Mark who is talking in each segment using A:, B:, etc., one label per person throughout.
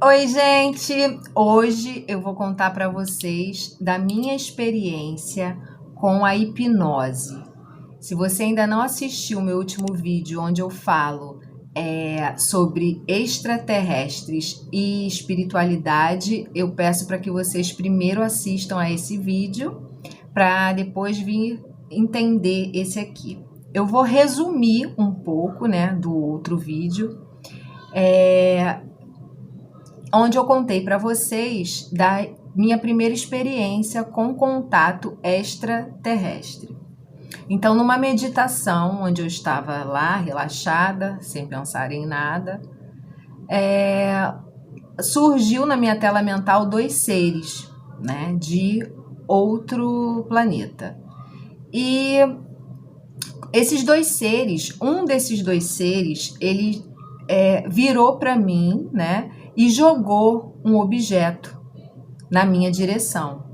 A: Oi, gente! Hoje eu vou contar para vocês da minha experiência com a hipnose. Se você ainda não assistiu o meu último vídeo, onde eu falo sobre extraterrestres e espiritualidade, eu peço para que vocês primeiro assistam a esse vídeo, para depois vir entender esse aqui. Eu vou resumir um pouco, né, do outro vídeo, onde eu contei para vocês da minha primeira experiência com contato extraterrestre. Então, numa meditação, onde eu estava lá, relaxada, sem pensar em nada, surgiu na minha tela mental dois seres, né, de outro planeta. E esses dois seres, um desses dois seres, ele virou para mim, né, e jogou um objeto na minha direção.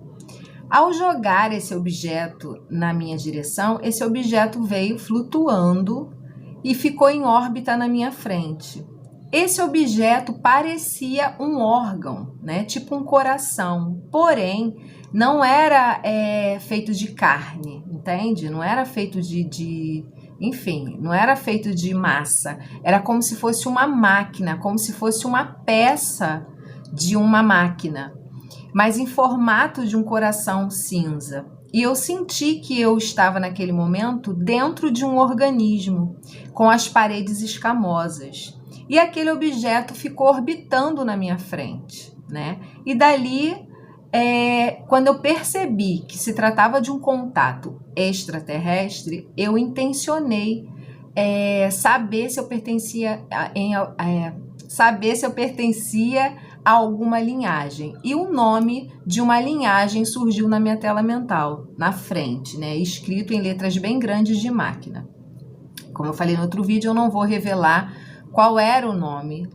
A: Ao jogar esse objeto na minha direção, esse objeto veio flutuando e ficou em órbita na minha frente. Esse objeto parecia um órgão, né, tipo um coração, porém não era feito de carne, entende? Não era feito enfim, não era feito de massa, era como se fosse uma máquina, como se fosse uma peça de uma máquina, mas em formato de um coração cinza. E eu senti que eu estava naquele momento dentro de um organismo, com as paredes escamosas. E aquele objeto ficou orbitando na minha frente, né? E dali, quando eu percebi que se tratava de um contato extraterrestre, eu intencionei saber se eu pertencia a alguma linhagem. E o nome de uma linhagem surgiu na minha tela mental, na frente, né? Escrito em letras bem grandes de máquina. Como eu falei no outro vídeo, eu não vou revelar qual é o nome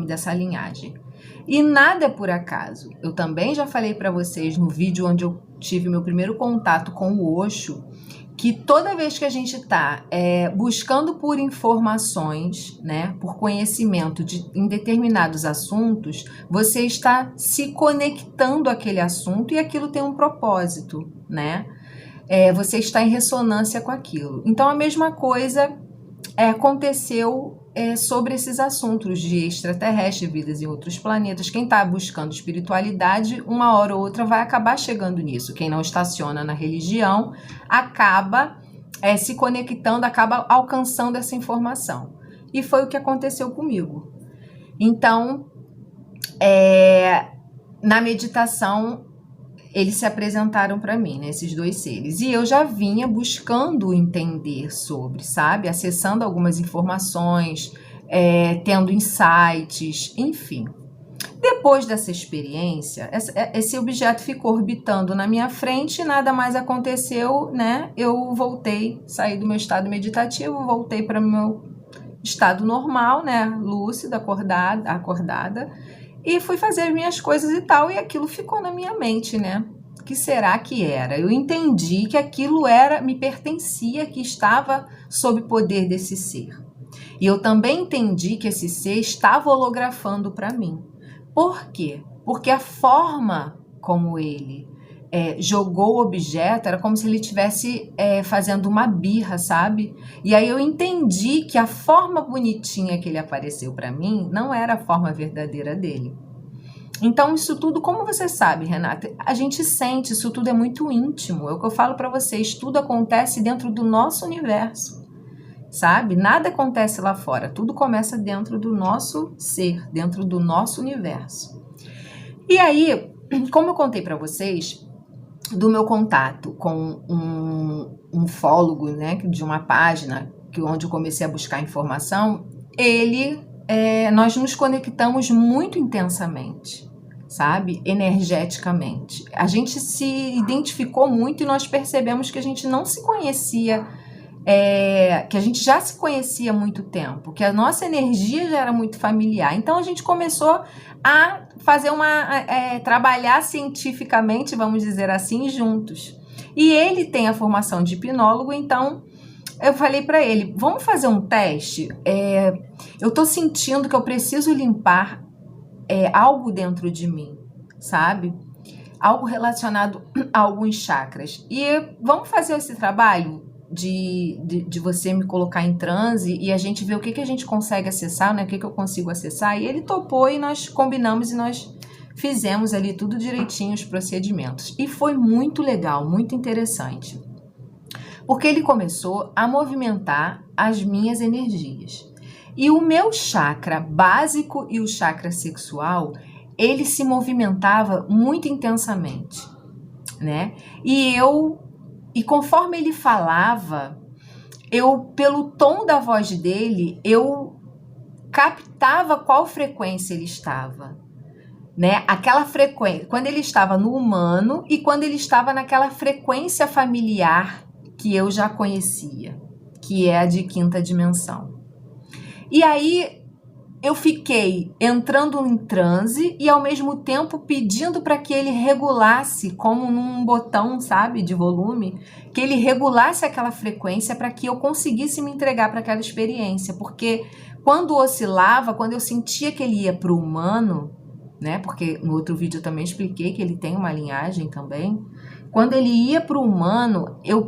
A: dessa linhagem. E nada é por acaso. Eu também já falei para vocês no vídeo onde eu tive meu primeiro contato com o Osho, que toda vez que a gente está buscando por informações, né, por conhecimento em determinados assuntos, você está se conectando àquele assunto e aquilo tem um propósito, né? Você está em ressonância com aquilo. Então, a mesma coisa aconteceu sobre esses assuntos de extraterrestre, vidas em outros planetas. Quem está buscando espiritualidade, uma hora ou outra vai acabar chegando nisso. Quem não estaciona na religião acaba se conectando, acaba alcançando essa informação. E foi o que aconteceu comigo. Então, na meditação, eles se apresentaram para mim, né, esses dois seres. E eu já vinha buscando entender sobre, sabe? Acessando algumas informações, tendo insights, enfim. Depois dessa experiência, esse objeto ficou orbitando na minha frente, nada mais aconteceu, né? Eu voltei, saí do meu estado meditativo, voltei para o meu estado normal, né? Lúcida, acordada. E fui fazer as minhas coisas e tal, e aquilo ficou na minha mente, né? O que será que era? Eu entendi que aquilo me pertencia, que estava sob poder desse ser. E eu também entendi que esse ser estava holografando para mim. Por quê? Porque a forma como ele jogou o objeto era como se ele estivesse fazendo uma birra, sabe? E aí eu entendi que a forma bonitinha que ele apareceu para mim não era a forma verdadeira dele. Então, isso tudo, como você sabe, Renata, a gente sente, isso tudo é muito íntimo. É o que eu falo para vocês, tudo acontece dentro do nosso universo, sabe? Nada acontece lá fora, tudo começa dentro do nosso ser, dentro do nosso universo. E aí, como eu contei para vocês, do meu contato com um ufólogo, né, de uma página onde eu comecei a buscar informação, nós nos conectamos muito intensamente, sabe? Energeticamente. A gente se identificou muito e nós percebemos que a gente não se conhecia, que a gente já se conhecia há muito tempo, que a nossa energia já era muito familiar. Então, a gente começou a fazer trabalhar cientificamente, vamos dizer assim, juntos. E ele tem a formação de hipnólogo, então eu falei para ele, vamos fazer um teste? Eu tô sentindo que eu preciso limpar algo dentro de mim, sabe? Algo relacionado a alguns chakras. E vamos fazer esse trabalho de você me colocar em transe e a gente ver o que a gente consegue acessar, né? O que eu consigo acessar. E ele topou e nós combinamos e nós fizemos ali tudo direitinho, os procedimentos. E foi muito legal, muito interessante. Porque ele começou a movimentar as minhas energias. E o meu chakra básico e o chakra sexual, ele se movimentava muito intensamente, né? E conforme ele falava, pelo tom da voz dele, eu captava qual frequência ele estava, né? Aquela frequência, quando ele estava no humano e quando ele estava naquela frequência familiar que eu já conhecia, que é a de quinta dimensão. E aí eu fiquei entrando em transe e ao mesmo tempo pedindo para que ele regulasse, como num botão, sabe, de volume, que ele regulasse aquela frequência para que eu conseguisse me entregar para aquela experiência. Porque quando oscilava, quando eu sentia que ele ia para o humano, né, porque no outro vídeo eu também expliquei que ele tem uma linhagem também, quando ele ia para o humano, eu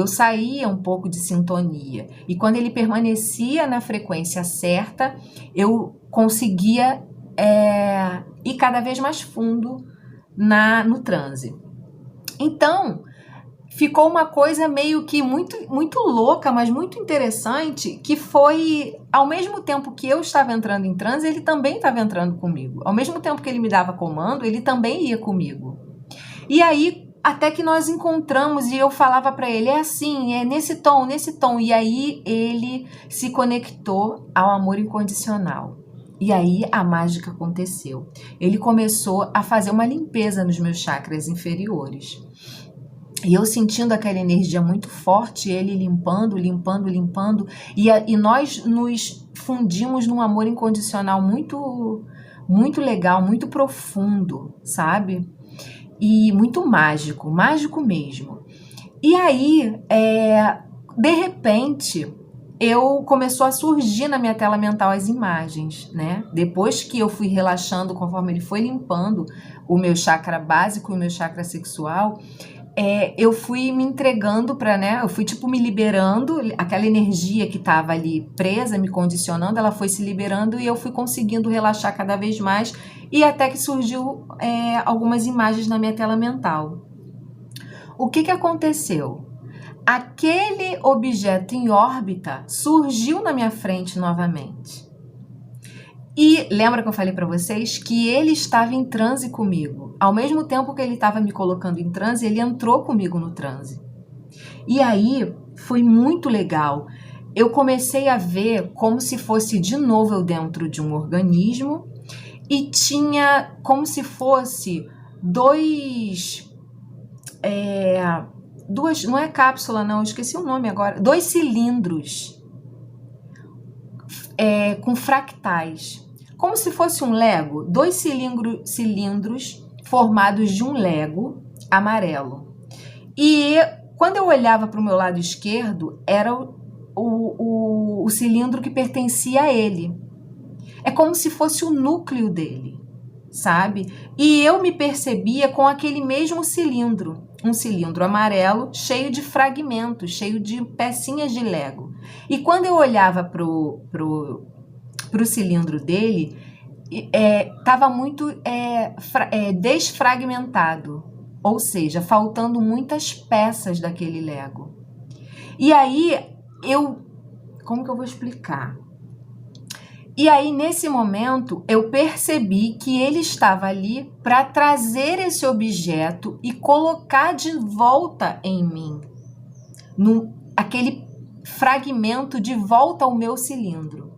A: saía um pouco de sintonia. E quando ele permanecia na frequência certa, eu conseguia ir cada vez mais fundo no transe. Então, ficou uma coisa meio que muito, muito louca, mas muito interessante, que foi, ao mesmo tempo que eu estava entrando em transe, ele também estava entrando comigo. Ao mesmo tempo que ele me dava comando, ele também ia comigo. E aí, até que nós encontramos e eu falava para ele, é assim, é nesse tom. E aí ele se conectou ao amor incondicional. E aí a mágica aconteceu. Ele começou a fazer uma limpeza nos meus chakras inferiores. E eu sentindo aquela energia muito forte, ele limpando. E nós nos fundimos num amor incondicional muito, muito legal, muito profundo, sabe? E muito mágico mesmo. E aí, de repente, começou a surgir na minha tela mental as imagens, né? Depois que eu fui relaxando, conforme ele foi limpando o meu chakra básico e o meu chakra sexual, eu fui me entregando eu fui me liberando, aquela energia que estava ali presa, me condicionando, ela foi se liberando e eu fui conseguindo relaxar cada vez mais e até que surgiu algumas imagens na minha tela mental. O que aconteceu? Aquele objeto em órbita surgiu na minha frente novamente. E lembra que eu falei para vocês que ele estava em transe comigo? Ao mesmo tempo que ele estava me colocando em transe, ele entrou comigo no transe. E aí foi muito legal. Eu comecei a ver como se fosse de novo eu dentro de um organismo e tinha como se fosse duas, não é cápsula não, esqueci o nome agora, 2 cilindros com fractais. Como se fosse um Lego, 2 cilindros formados de um Lego amarelo. E quando eu olhava para o meu lado esquerdo, era o cilindro que pertencia a ele. É como se fosse o núcleo dele, sabe? E eu me percebia com aquele mesmo cilindro, um cilindro amarelo cheio de fragmentos, cheio de pecinhas de Lego. E quando eu olhava pro cilindro dele, estava muito desfragmentado, ou seja, faltando muitas peças daquele Lego. E aí como que eu vou explicar? E aí nesse momento eu percebi que ele estava ali para trazer esse objeto e colocar de volta em mim, aquele fragmento de volta ao meu cilindro.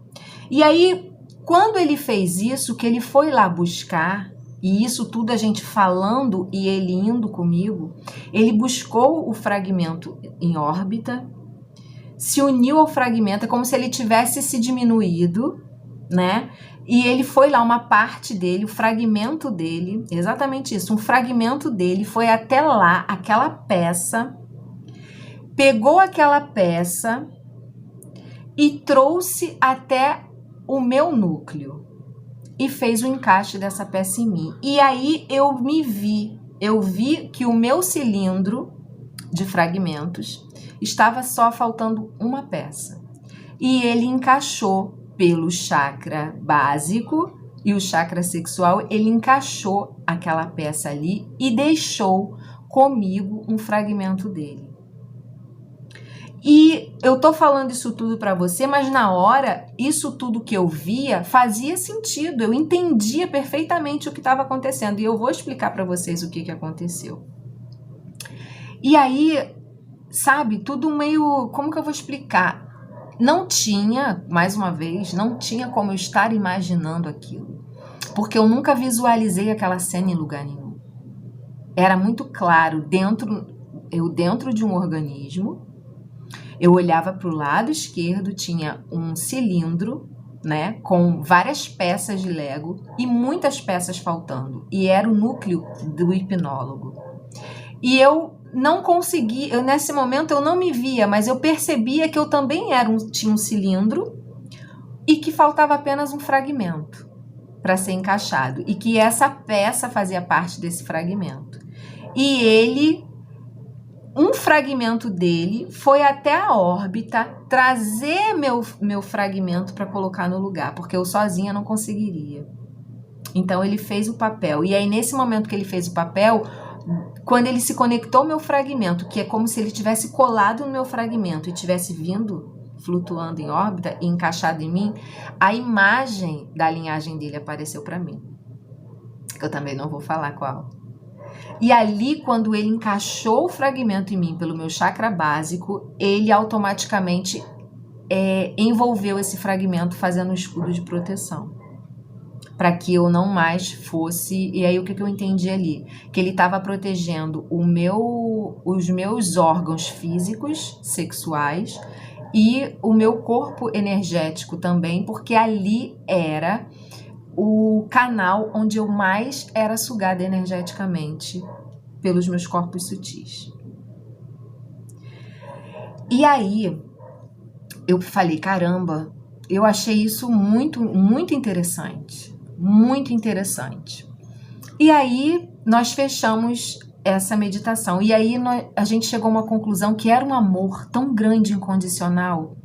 A: E aí, quando ele fez isso, que ele foi lá buscar, e isso tudo a gente falando e ele indo comigo, ele buscou o fragmento em órbita, se uniu ao fragmento, é como se ele tivesse se diminuído, né? E ele foi lá, uma parte dele, o fragmento dele, exatamente isso, um fragmento dele foi até lá, aquela peça, pegou aquela peça e trouxe até o meu núcleo. e fez o encaixe dessa peça em mim. E aí eu vi que o meu cilindro de fragmentos estava só faltando uma peça. E ele encaixou pelo chakra básico e o chakra sexual, ele encaixou aquela peça ali e deixou comigo um fragmento dele. E eu tô falando isso tudo para você, mas na hora, isso tudo que eu via fazia sentido. Eu entendia perfeitamente o que estava acontecendo. E eu vou explicar para vocês o que aconteceu. E aí, sabe, tudo meio... Como que eu vou explicar? Não tinha, mais uma vez, não tinha como eu estar imaginando aquilo. Porque eu nunca visualizei aquela cena em lugar nenhum. Era muito claro, dentro de um organismo. Eu olhava para o lado esquerdo, tinha um cilindro, né, com várias peças de Lego e muitas peças faltando. E era o núcleo do hipnólogo. E eu não consegui, nesse momento eu não me via, mas eu percebia que eu também tinha um cilindro e que faltava apenas um fragmento para ser encaixado. E que essa peça fazia parte desse fragmento. E um fragmento dele foi até a órbita trazer meu fragmento para colocar no lugar, porque eu sozinha não conseguiria. Então ele fez o papel. E aí nesse momento que ele fez o papel, quando ele se conectou ao meu fragmento, que é como se ele tivesse colado no meu fragmento e tivesse vindo, flutuando em órbita e encaixado em mim, a imagem da linhagem dele apareceu para mim. Eu também não vou falar qual. E ali, quando ele encaixou o fragmento em mim pelo meu chakra básico, ele automaticamente envolveu esse fragmento fazendo um escudo de proteção. Para que eu não mais fosse... E aí, o que eu entendi ali? Que ele estava protegendo os meus órgãos físicos, sexuais, e o meu corpo energético também, porque ali era o canal onde eu mais era sugada energeticamente pelos meus corpos sutis. E aí, eu falei, caramba, eu achei isso muito, muito interessante. Muito interessante. E aí, nós fechamos essa meditação. E aí, a gente chegou a uma conclusão que era um amor tão grande, incondicional.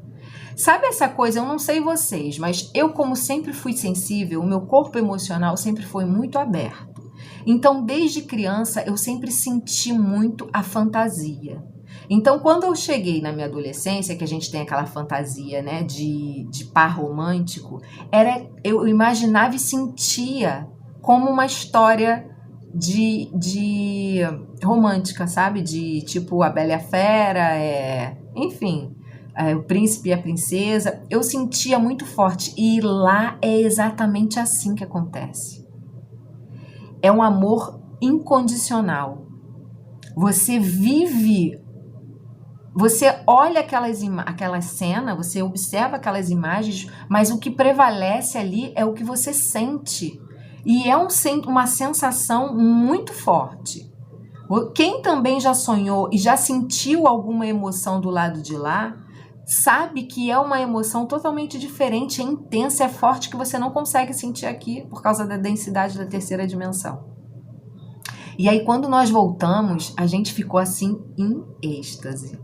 A: Sabe essa coisa, eu não sei vocês, mas eu, como sempre fui sensível, o meu corpo emocional sempre foi muito aberto. Então, desde criança, eu sempre senti muito a fantasia. Então, quando eu cheguei na minha adolescência, que a gente tem aquela fantasia, né, de par romântico, eu imaginava e sentia como uma história de romântica, sabe? De tipo a Bela e a Fera, enfim... o príncipe e a princesa, eu sentia muito forte. E lá é exatamente assim que acontece. É um amor incondicional. Você vive, você olha aquela cena, você observa aquelas imagens, mas o que prevalece ali é o que você sente. E é uma sensação muito forte. Quem também já sonhou e já sentiu alguma emoção do lado de lá, sabe que é uma emoção totalmente diferente, é intensa, é forte, que você não consegue sentir aqui por causa da densidade da terceira dimensão. E aí, quando nós voltamos, a gente ficou assim em êxtase.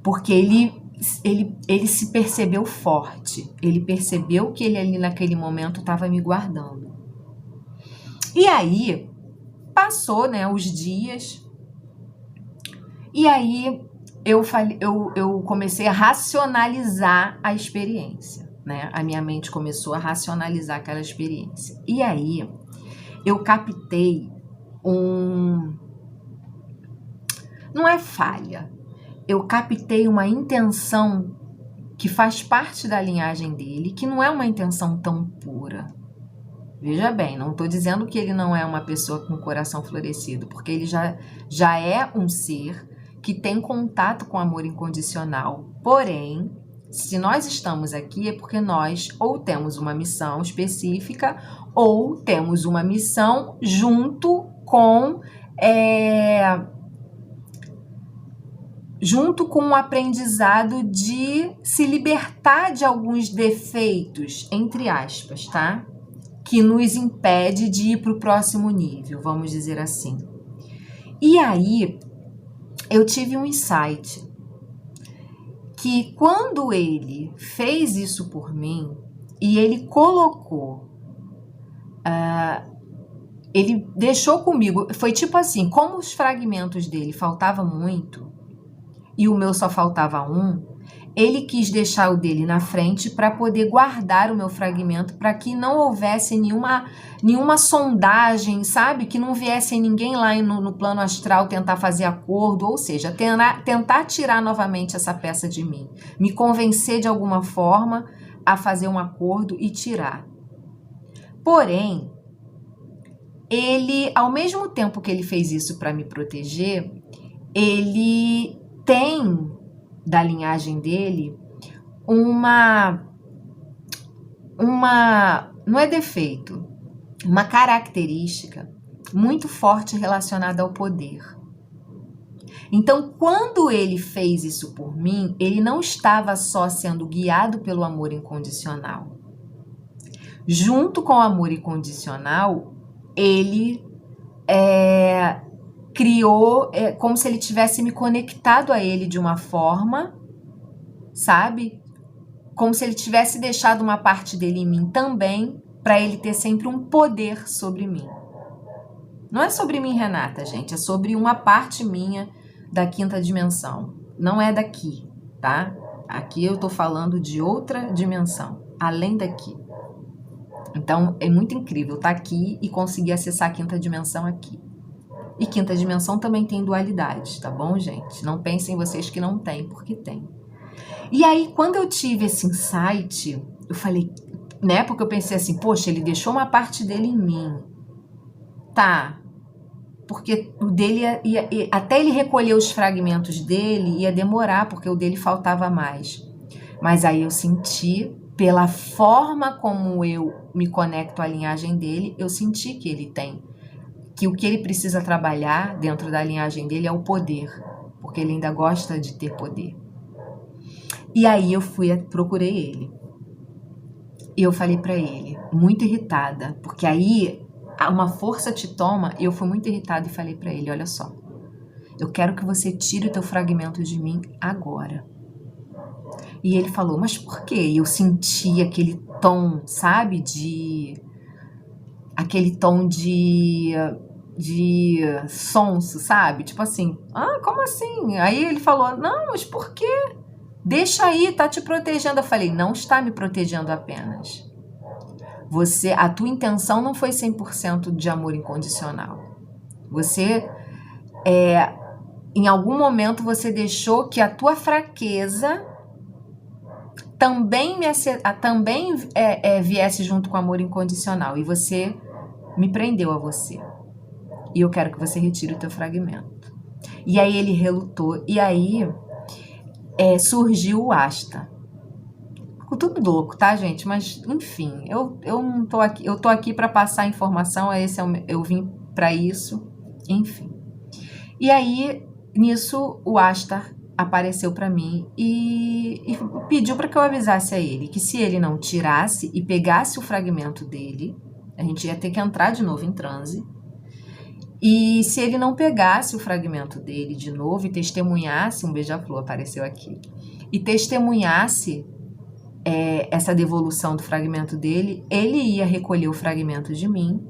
A: Porque ele se percebeu forte, ele percebeu que ele ali naquele momento estava me guardando. E aí, passou, né, os dias, e aí eu comecei a racionalizar a experiência, né? A minha mente começou a racionalizar aquela experiência. E aí eu captei não é falha, eu captei uma intenção que faz parte da linhagem dele, que não é uma intenção tão pura. Veja bem, não estou dizendo que ele não é uma pessoa com coração florescido, porque ele já é um ser que tem contato com amor incondicional. Porém, se nós estamos aqui é porque nós ou temos uma missão específica ou temos uma missão junto com junto com o aprendizado de se libertar de alguns defeitos, entre aspas, tá? Que nos impede de ir para o próximo nível, vamos dizer assim. E aí, eu tive um insight, que quando ele fez isso por mim, e ele colocou, ele deixou comigo, foi tipo assim, como os fragmentos dele faltavam muito, e o meu só faltava um, ele quis deixar o dele na frente para poder guardar o meu fragmento, para que não houvesse nenhuma sondagem, sabe? Que não viesse ninguém lá no plano astral tentar fazer acordo, ou seja, tentar tirar novamente essa peça de mim, me convencer de alguma forma a fazer um acordo e tirar. Porém, ele, ao mesmo tempo que ele fez isso para me proteger, ele tem da linhagem dele não é defeito, uma característica muito forte relacionada ao poder. Então, quando ele fez isso por mim, ele não estava só sendo guiado pelo amor incondicional. Junto com o amor incondicional, ele criou como se ele tivesse me conectado a ele de uma forma, sabe? Como se ele tivesse deixado uma parte dele em mim também, para ele ter sempre um poder sobre mim. Não é sobre mim, Renata, gente, é sobre uma parte minha da quinta dimensão. Não é daqui, tá? Aqui eu tô falando de outra dimensão, além daqui. Então, é muito incrível estar aqui e conseguir acessar a quinta dimensão aqui. E quinta dimensão também tem dualidade, tá bom, gente? Não pensem vocês que não tem, porque tem. E aí, quando eu tive esse insight, eu falei, né? Porque eu pensei assim, poxa, ele deixou uma parte dele em mim. Tá. Porque o dele até ele recolher os fragmentos dele, ia demorar, porque o dele faltava mais. Mas aí eu senti, pela forma como eu me conecto à linhagem dele, eu senti que ele tem. Que o que ele precisa trabalhar dentro da linhagem dele é o poder, porque ele ainda gosta de ter poder. E aí eu procurei ele. E eu falei pra ele, muito irritada, porque aí uma força te toma, e eu fui muito irritada e falei pra ele, olha só, eu quero que você tire o teu fragmento de mim agora. E ele falou, mas por quê? E eu senti aquele tom, sabe, aquele tom de sonso, sabe? Tipo assim, como assim? Aí ele falou, não, mas por quê? Deixa aí, tá te protegendo. Eu falei, não está me protegendo apenas. A tua intenção não foi 100% de amor incondicional. Você, em algum momento, você deixou que a tua fraqueza também viesse junto com o amor incondicional. E você me prendeu a você. E eu quero que você retire o teu fragmento. E aí ele relutou. E aí surgiu o Asta. Ficou tudo louco, tá, gente? Mas, enfim, eu não tô aqui. Eu tô aqui para passar informação. Eu vim para isso. Enfim. E aí, nisso, o Asta apareceu para mim e pediu para que eu avisasse a ele que se ele não tirasse e pegasse o fragmento dele, a gente ia ter que entrar de novo em transe. E se ele não pegasse o fragmento dele de novo e testemunhasse, um beija-flor apareceu aqui, e testemunhasse essa devolução do fragmento dele, ele ia recolher o fragmento de mim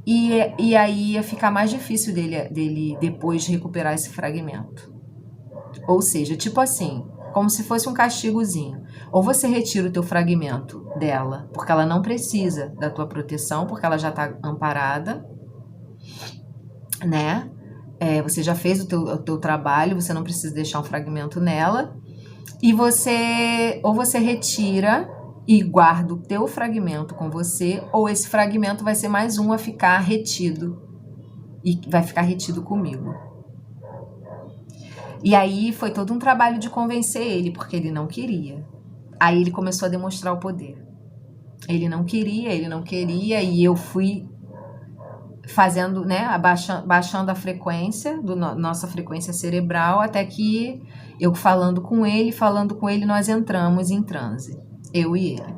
A: e aí ia ficar mais difícil dele depois recuperar esse fragmento. Ou seja, tipo assim, como se fosse um castigozinho. Ou você retira o teu fragmento dela, porque ela não precisa da tua proteção, porque ela já está amparada, né? Você já fez o teu trabalho, você não precisa deixar um fragmento nela. E ou você retira e guarda o teu fragmento com você, ou esse fragmento vai ser mais um a ficar retido. E vai ficar retido comigo. E aí foi todo um trabalho de convencer ele, porque ele não queria. Aí ele começou a demonstrar o poder. Ele não queria, e eu fui fazendo, né, baixando a frequência, nossa frequência cerebral, até que eu falando com ele, nós entramos em transe, eu e ele.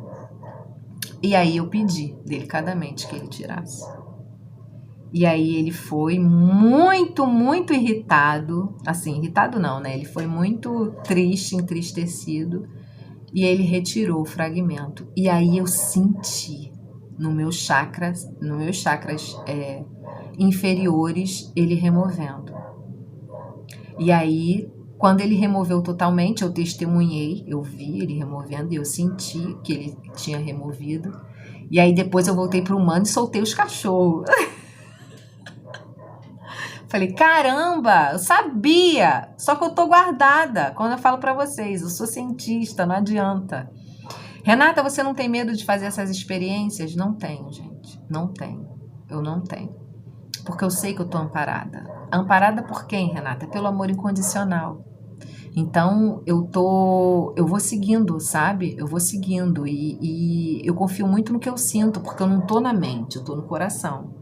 A: E aí eu pedi delicadamente que ele tirasse. E aí ele foi muito, muito irritado, assim, irritado não, né? Ele foi muito triste, entristecido, e ele retirou o fragmento. E aí eu senti nos meus chakras inferiores, ele removendo. E aí, quando ele removeu totalmente, eu testemunhei, eu vi ele removendo e eu senti que ele tinha removido. E aí depois eu voltei pro humano e soltei os cachorros. Falei, caramba, eu sabia, só que eu tô guardada. Quando eu falo pra vocês, eu sou cientista, não adianta. Renata, você não tem medo de fazer essas experiências? Não tenho, gente, não tenho. Eu não tenho. Porque eu sei que eu tô amparada. Amparada por quem, Renata? Pelo amor incondicional. Então, eu vou seguindo, sabe? Eu vou seguindo e eu confio muito no que eu sinto, porque eu não tô na mente, eu tô no coração.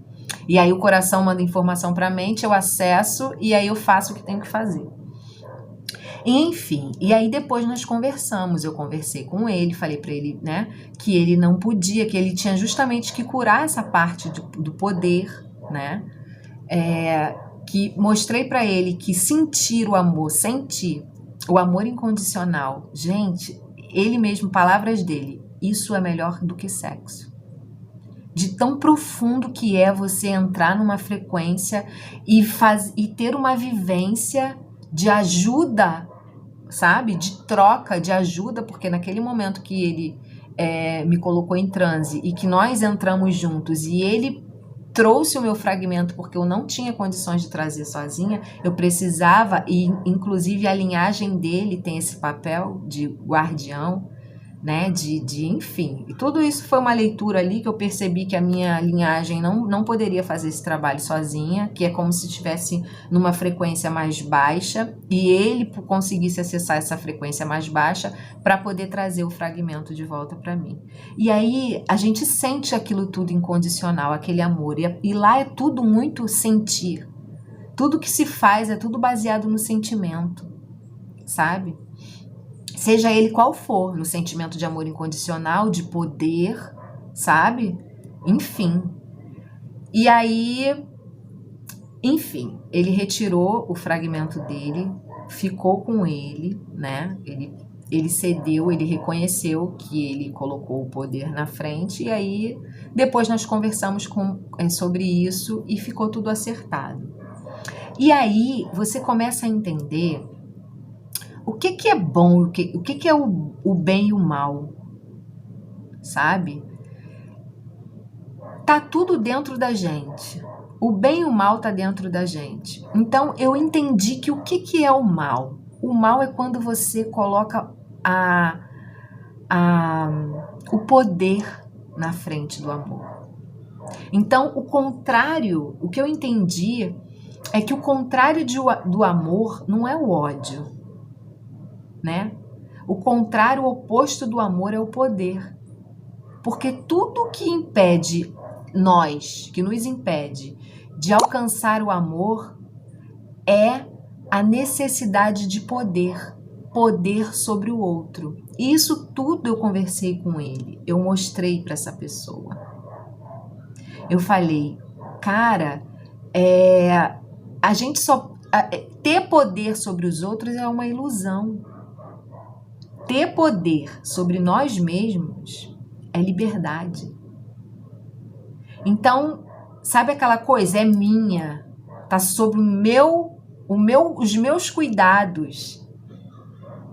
A: E aí o coração manda informação pra mente, eu acesso e aí eu faço o que tenho que fazer. Enfim, e aí depois nós conversamos, eu conversei com ele, falei pra ele, né, que ele não podia, que ele tinha justamente que curar essa parte do poder, né, que mostrei pra ele que sentir o amor incondicional, gente, ele mesmo, palavras dele, isso é melhor do que sexo. De tão profundo que é você entrar numa frequência e ter uma vivência de ajuda, sabe? De troca, de ajuda, porque naquele momento que ele me colocou em transe e que nós entramos juntos e ele trouxe o meu fragmento porque eu não tinha condições de trazer sozinha, eu precisava, e inclusive a linhagem dele tem esse papel de guardião, né, enfim, e tudo isso foi uma leitura ali que eu percebi que a minha linhagem não poderia fazer esse trabalho sozinha, que é como se estivesse numa frequência mais baixa e ele conseguisse acessar essa frequência mais baixa para poder trazer o fragmento de volta para mim. E aí a gente sente aquilo tudo incondicional, aquele amor, e lá é tudo muito sentir, tudo que se faz é tudo baseado no sentimento, sabe? Seja ele qual for, no sentimento de amor incondicional, de poder, sabe? Enfim. E aí, enfim, ele retirou o fragmento dele, ficou com ele, né? Ele cedeu, ele reconheceu que ele colocou o poder na frente, e aí depois nós conversamos sobre isso e ficou tudo acertado. E aí você começa a entender o que é bom, o que é o bem e o mal, sabe? Tá tudo dentro da gente. O bem e o mal tá dentro da gente. Então eu entendi que o que é o mal? O mal é quando você coloca o poder na frente do amor. Então o contrário, o que eu entendi é que o contrário do amor não é o ódio, né? O contrário, o oposto do amor é o poder. Porque tudo que nos impede de alcançar o amor é a necessidade de poder sobre o outro. E isso tudo eu conversei com ele, eu mostrei para essa pessoa. Eu falei, cara, a gente ter poder sobre os outros é uma ilusão. Ter poder sobre nós mesmos é liberdade. Então, sabe aquela coisa? É minha. Tá sobre os meus cuidados.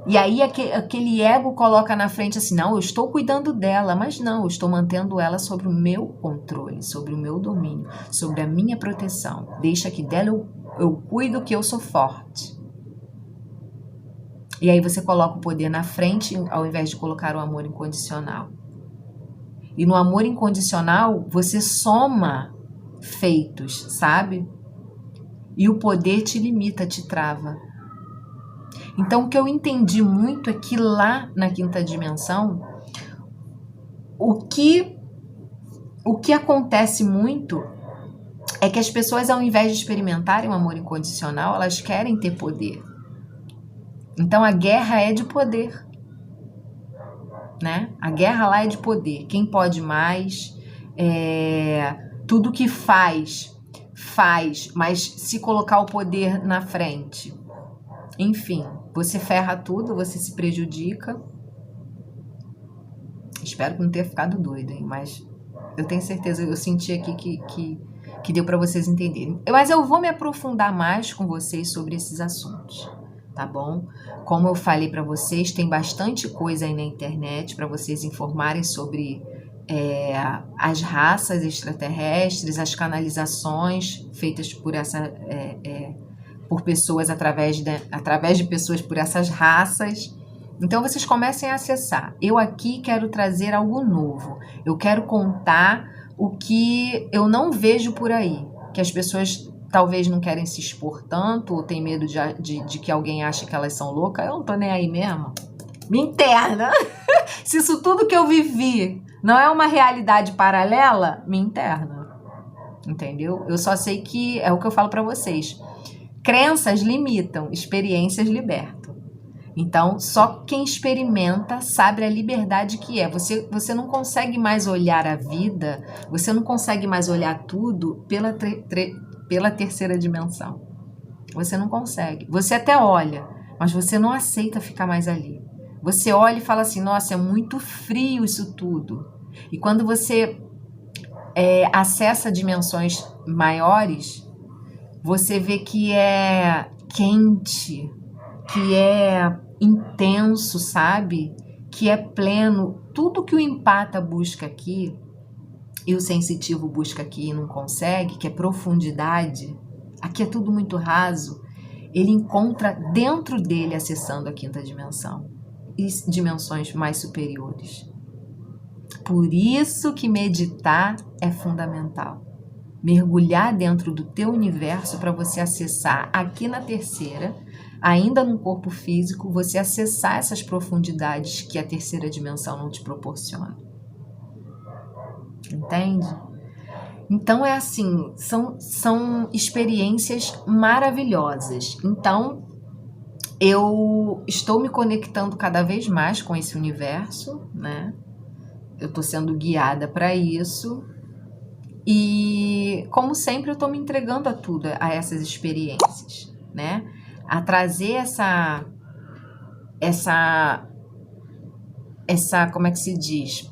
A: E aí aquele ego coloca na frente assim, não, eu estou cuidando dela, mas não, eu estou mantendo ela sobre o meu controle, sobre o meu domínio, sobre a minha proteção. Deixa que dela eu cuido, que eu sou forte. E aí você coloca o poder na frente ao invés de colocar o amor incondicional. E no amor incondicional você soma feitos, sabe? E o poder te limita, te trava. Então o que eu entendi muito é que lá na quinta dimensão, o que acontece muito é que as pessoas, ao invés de experimentarem o amor incondicional, elas querem ter poder. Então a guerra é de poder, né? A guerra lá é de poder. Quem pode mais, tudo que faz, mas se colocar o poder na frente, enfim, você ferra tudo, você se prejudica. Espero que não tenha ficado doido, hein? Mas eu tenho certeza, eu senti aqui que deu para vocês entenderem. Mas eu vou me aprofundar mais com vocês sobre esses assuntos, tá bom? Como eu falei para vocês, tem bastante coisa aí na internet para vocês informarem sobre as raças extraterrestres, as canalizações feitas por por pessoas através de pessoas por essas raças. Então vocês comecem a acessar. Eu aqui quero trazer algo novo. Eu quero contar o que eu não vejo por aí, que as pessoas talvez não querem se expor tanto, ou tem medo de que alguém ache que elas são loucas. Eu não tô nem aí mesmo. Me interna. Se isso tudo que eu vivi não é uma realidade paralela, me interna. Entendeu? Eu só sei que é o que eu falo pra vocês. Crenças limitam, experiências libertam. Então, só quem experimenta sabe a liberdade que é. Você não consegue mais olhar a vida, você não consegue mais olhar tudo pela terceira dimensão. Você não consegue. Você até olha, mas você não aceita ficar mais ali. Você olha e fala assim, nossa, é muito frio isso tudo. E quando você acessa dimensões maiores, você vê que é quente, que é intenso, sabe? Que é pleno. Tudo que o empata busca aqui, e o sensitivo busca aqui e não consegue, que é profundidade, aqui é tudo muito raso, ele encontra dentro dele, acessando a quinta dimensão e dimensões mais superiores. Por isso que meditar é fundamental. Mergulhar dentro do teu universo para você acessar aqui na terceira, ainda no corpo físico, você acessar essas profundidades que a terceira dimensão não te proporciona. Entende? Então é assim, são experiências maravilhosas. Então eu estou me conectando cada vez mais com esse universo, né? Eu estou sendo guiada para isso. E, como sempre, eu estou me entregando a tudo, a essas experiências, né? A trazer essa, como é que se diz?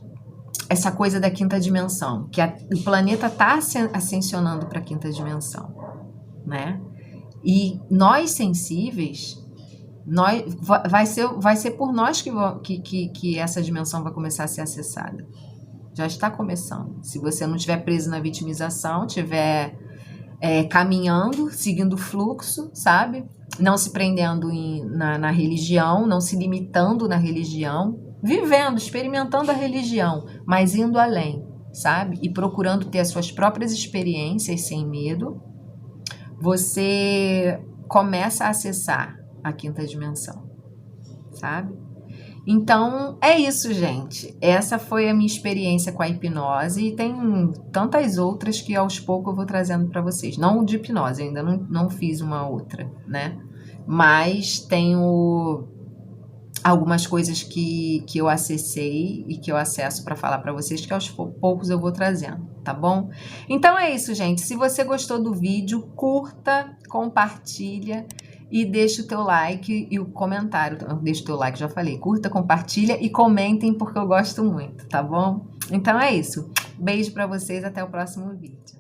A: Essa coisa da quinta dimensão, que o planeta está ascensionando para a quinta dimensão, né? E nós sensíveis, vai ser por nós que essa dimensão vai começar a ser acessada. Já está começando. Se você não estiver preso na vitimização, estiver caminhando, seguindo o fluxo, sabe? Não se prendendo na religião, não se limitando na religião, vivendo, experimentando a religião, mas indo além, sabe? E procurando ter as suas próprias experiências sem medo, você começa a acessar a quinta dimensão, sabe? Então, é isso, gente. Essa foi a minha experiência com a hipnose e tem tantas outras que aos poucos eu vou trazendo para vocês. Não de hipnose, eu ainda não fiz uma outra, né? Mas tenho algumas coisas que eu acessei e que eu acesso para falar para vocês, que aos poucos eu vou trazendo, tá bom? Então é isso, gente. Se você gostou do vídeo, curta, compartilha e deixa o teu like e o comentário. Deixa o teu like, já falei. Curta, compartilha e comentem, porque eu gosto muito, tá bom? Então é isso. Beijo para vocês, até o próximo vídeo.